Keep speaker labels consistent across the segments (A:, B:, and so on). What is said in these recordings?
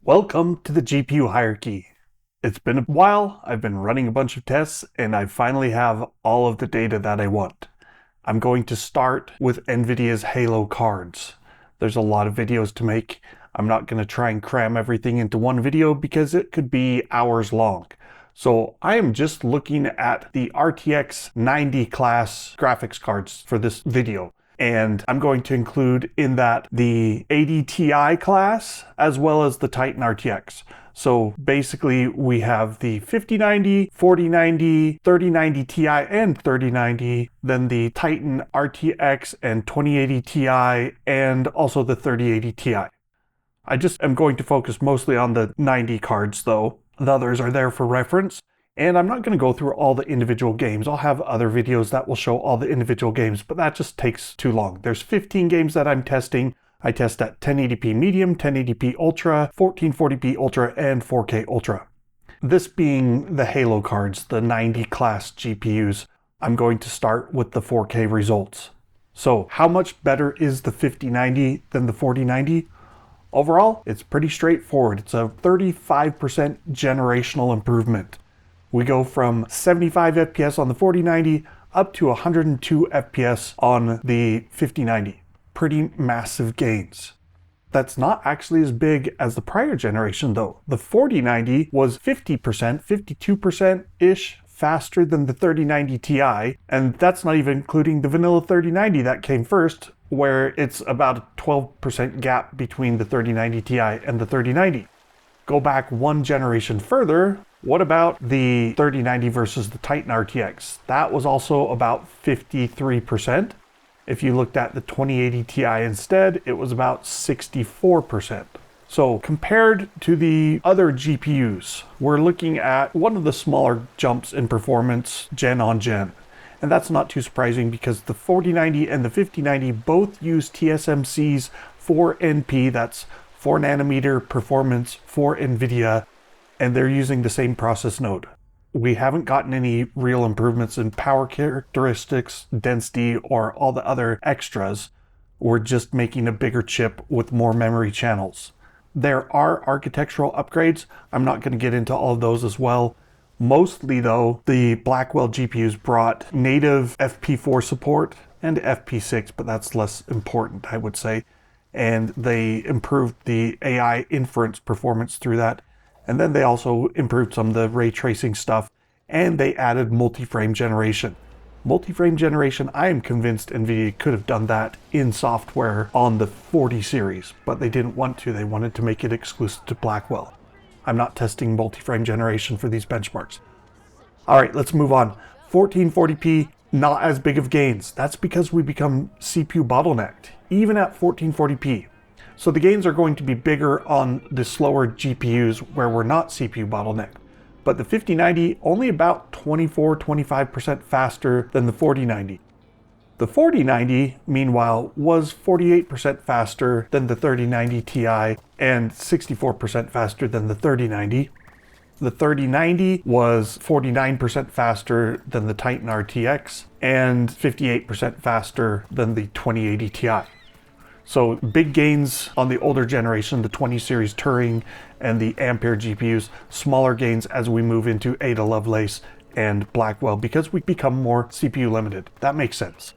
A: Welcome to the GPU hierarchy. It's been a while, I've been running a bunch of tests, and I finally have all of the data that I want. I'm going to start with Nvidia's Halo cards. There's a lot of videos to make. I'm not going to try and cram everything into one video because it could be hours long. So I am just looking at the RTX 90 class graphics cards for this video. And I'm going to include in that the 80 Ti class as well as the Titan RTX. So basically we have the 5090, 4090, 3090 Ti and 3090, then the Titan RTX and 2080 Ti and also the 3080 Ti. I just am going to focus mostly on the 90 cards though. The others are there for reference. And I'm not going to go through all the individual games. I'll have other videos that will show all the individual games, but that just takes too long. There's 15 games that I'm testing. I test at 1080p medium, 1080p ultra, 1440p ultra, and 4K ultra. This being the Halo cards, the 90 class GPUs, I'm going to start with the 4K results. So how much better is the 5090 than the 4090? Overall, it's pretty straightforward. It's a 35% generational improvement. We go from 75 FPS on the 4090 up to 102 FPS on the 5090. Pretty massive gains. That's not actually as big as the prior generation though. The 4090 was 50%, 52%-ish faster than the 3090 Ti, and that's not even including the vanilla 3090 that came first, where it's about a 12% gap between the 3090 Ti and the 3090. Go back one generation further, what about the 3090 versus the Titan RTX? That was also about 53%. If you looked at the 2080 Ti instead, it was about 64%. So compared to the other GPUs, we're looking at one of the smaller jumps in performance gen on gen. And that's not too surprising because the 4090 and the 5090 both use TSMC's 4NP, that's 4 nanometer performance for Nvidia, and they're using the same process node. We haven't gotten any real improvements in power characteristics, density, or all the other extras. We're just making a bigger chip with more memory channels. There are architectural upgrades. I'm not going to get into all of those as well. Mostly though, the Blackwell GPUs brought native FP4 support and FP6, but that's less important, I would say. And they improved the AI inference performance through that. And then they also improved some of the ray tracing stuff, and they added multi-frame generation. Multi-frame generation, I am convinced Nvidia could have done that in software on the 40 series, but they didn't want to. They wanted to make it exclusive to Blackwell. I'm not testing multi-frame generation for these benchmarks. All right, let's move on. 1440p, not as big of gains. That's because we become CPU bottlenecked, even at 1440p. So the gains are going to be bigger on the slower GPUs where we're not CPU bottlenecked. But the 5090 only about 24-25% faster than the 4090. The 4090, meanwhile, was 48% faster than the 3090 Ti and 64% faster than the 3090. The 3090 was 49% faster than the Titan RTX and 58% faster than the 2080 Ti. So big gains on the older generation, the 20 series Turing and the Ampere GPUs, smaller gains as we move into Ada Lovelace and Blackwell because we become more CPU limited. That makes sense.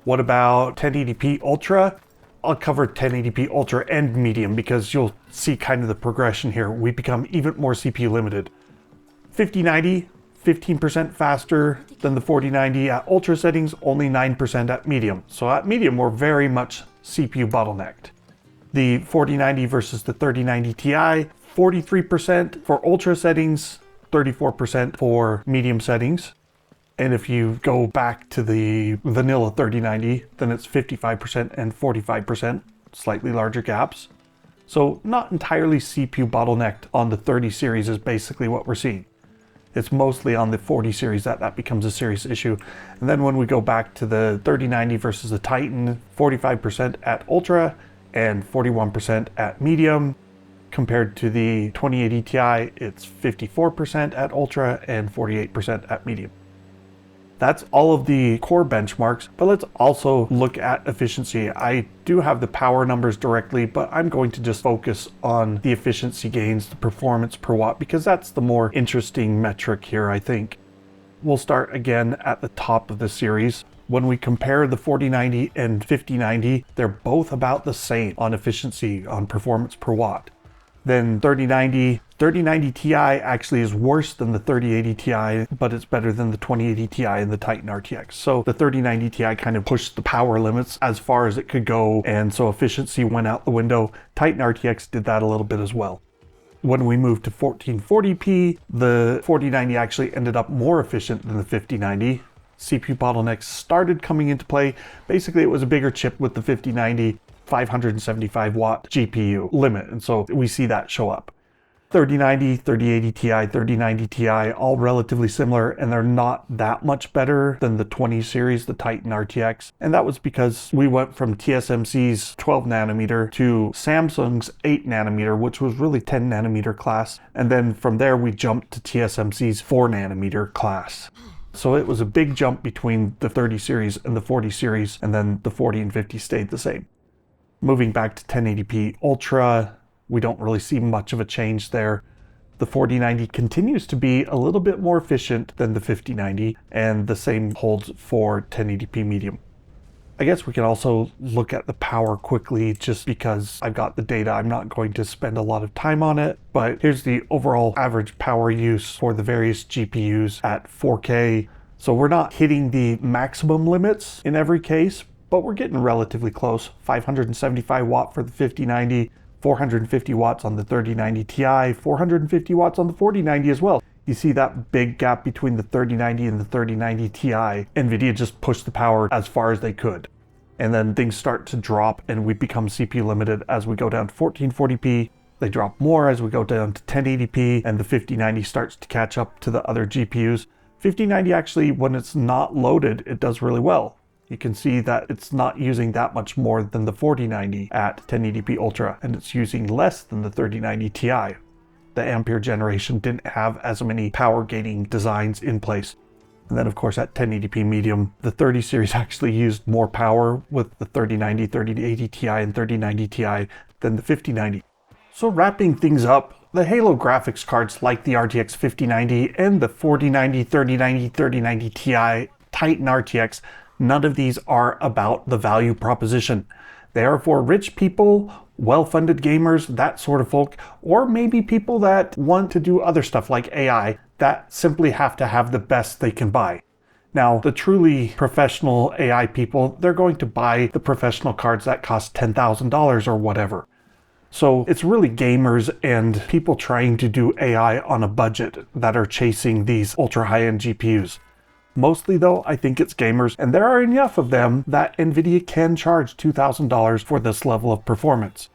A: What about 1080p Ultra? I'll cover 1080p Ultra and Medium because you'll see kind of the progression here. We become even more CPU limited. 5090, 15% faster than the 4090 at Ultra settings, only 9% at Medium. So at Medium, we're very much CPU bottlenecked. The 4090 versus the 3090 Ti, 43% for Ultra settings, 34% for Medium settings. And if you go back to the vanilla 3090, then it's 55% and 45%, slightly larger gaps. So not entirely CPU bottlenecked on the 30 series is basically what we're seeing. It's mostly on the 40 series that becomes a serious issue. And then when we go back to the 3090 versus the Titan, 45% at Ultra and 41% at Medium. Compared to the 2080 Ti, it's 54% at Ultra and 48% at Medium. That's all of the core benchmarks, but let's also look at efficiency. I do have the power numbers directly, but I'm going to just focus on the efficiency gains, the performance per watt, because that's the more interesting metric here, I think. We'll start again at the top of the series. When we compare the 4090 and 5090, they're both about the same on efficiency, on performance per watt. Then 3090 Ti actually is worse than the 3080 Ti, but it's better than the 2080 Ti and the Titan RTX. So the 3090 Ti kind of pushed the power limits as far as it could go, and so efficiency went out the window. Titan RTX did that a little bit as well. When we moved to 1440p, the 4090 actually ended up more efficient than the 5090. CPU bottlenecks started coming into play. Basically, it was a bigger chip with the 5090, 575 watt GPU limit, and so we see that show up. 3090, 3080 Ti, 3090 Ti, all relatively similar, and they're not that much better than the 20 series, the Titan RTX. And that was because we went from TSMC's 12 nanometer to Samsung's 8 nanometer, which was really 10 nanometer class. And then from there, we jumped to TSMC's 4 nanometer class. So it was a big jump between the 30 series and the 40 series, and then the 40 and 50 stayed the same. Moving back to 1080p Ultra, we don't really see much of a change there. The 4090 continues to be a little bit more efficient than the 5090, and the same holds for 1080p medium. I guess we can also look at the power quickly just because I've got the data. I'm not going to spend a lot of time on it, but here's the overall average power use for the various GPUs at 4K. So we're not hitting the maximum limits in every case, but we're getting relatively close. 575 watt for the 5090, 450 watts on the 3090 Ti, 450 watts on the 4090 as well. You see that big gap between the 3090 and the 3090 Ti. Nvidia just pushed the power as far as they could. And then things start to drop and we become CPU limited as we go down to 1440p. They drop more as we go down to 1080p, and the 5090 starts to catch up to the other GPUs. 5090 actually, when it's not loaded, it does really well. You can see that it's not using that much more than the 4090 at 1080p Ultra, and it's using less than the 3090 Ti. The Ampere generation didn't have as many power gating designs in place. And then of course at 1080p medium, the 30 series actually used more power with the 3090, 3080 Ti, and 3090 Ti than the 5090. So wrapping things up, the Halo graphics cards like the RTX 5090 and the 4090, 3090, 3090 Ti, Titan RTX, none of these are about the value proposition. They are for rich people, well-funded gamers, that sort of folk, or maybe people that want to do other stuff like AI that simply have to have the best they can buy. Now, the truly professional AI people, they're going to buy the professional cards that cost $10,000 or whatever. So it's really gamers and people trying to do AI on a budget that are chasing these ultra high-end GPUs. Mostly though, I think it's gamers, and there are enough of them that Nvidia can charge $2,000 for this level of performance.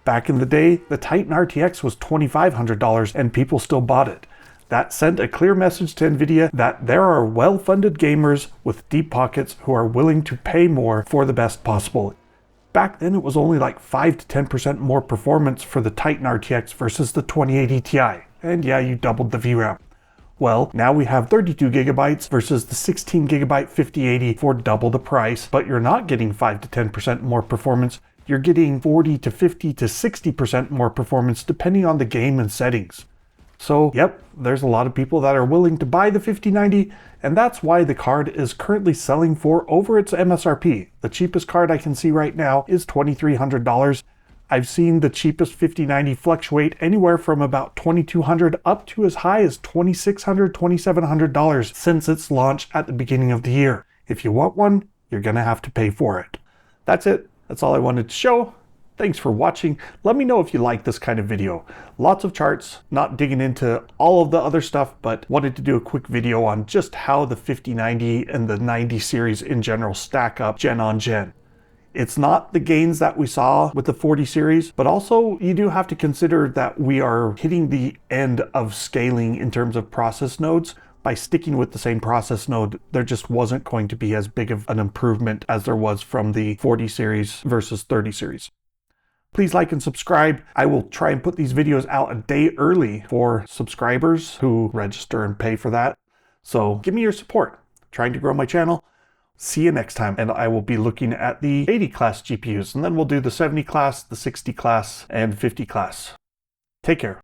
A: Back in the day, the Titan RTX was $2,500 and people still bought it. That sent a clear message to Nvidia that there are well-funded gamers with deep pockets who are willing to pay more for the best possible. Back then it was only like 5 to 10% more performance for the Titan RTX versus the 2080 Ti. And yeah, you doubled the VRAM. Well, now we have 32 gigabytes versus the 16 gigabyte 5080 for double the price, but you're not getting 5 to 10% more performance. You're getting 40 to 50 to 60% more performance depending on the game and settings. So, yep, there's a lot of people that are willing to buy the 5090, and that's why the card is currently selling for over its MSRP. The cheapest card I can see right now is $2,300. I've seen the cheapest 5090 fluctuate anywhere from about $2,200 up to as high as $2,600, $2,700 since its launch at the beginning of the year. If you want one, you're gonna have to pay for it. That's it. That's all I wanted to show. Thanks for watching. Let me know if you like this kind of video. Lots of charts, not digging into all of the other stuff, but wanted to do a quick video on just how the 5090 and the 90 series in general stack up gen on gen. It's not the gains that we saw with the 40 series, but also you do have to consider that we are hitting the end of scaling in terms of process nodes. By sticking with the same process node, there just wasn't going to be as big of an improvement as there was from the 40 series versus 30 series. Please like and subscribe. I will try and put these videos out a day early for subscribers who register and pay for that. So give me your support. trying to grow my channel. See you next time, and I will be looking at the 80 class GPUs, and then we'll do the 70 class, the 60 class, and 50 class. Take care.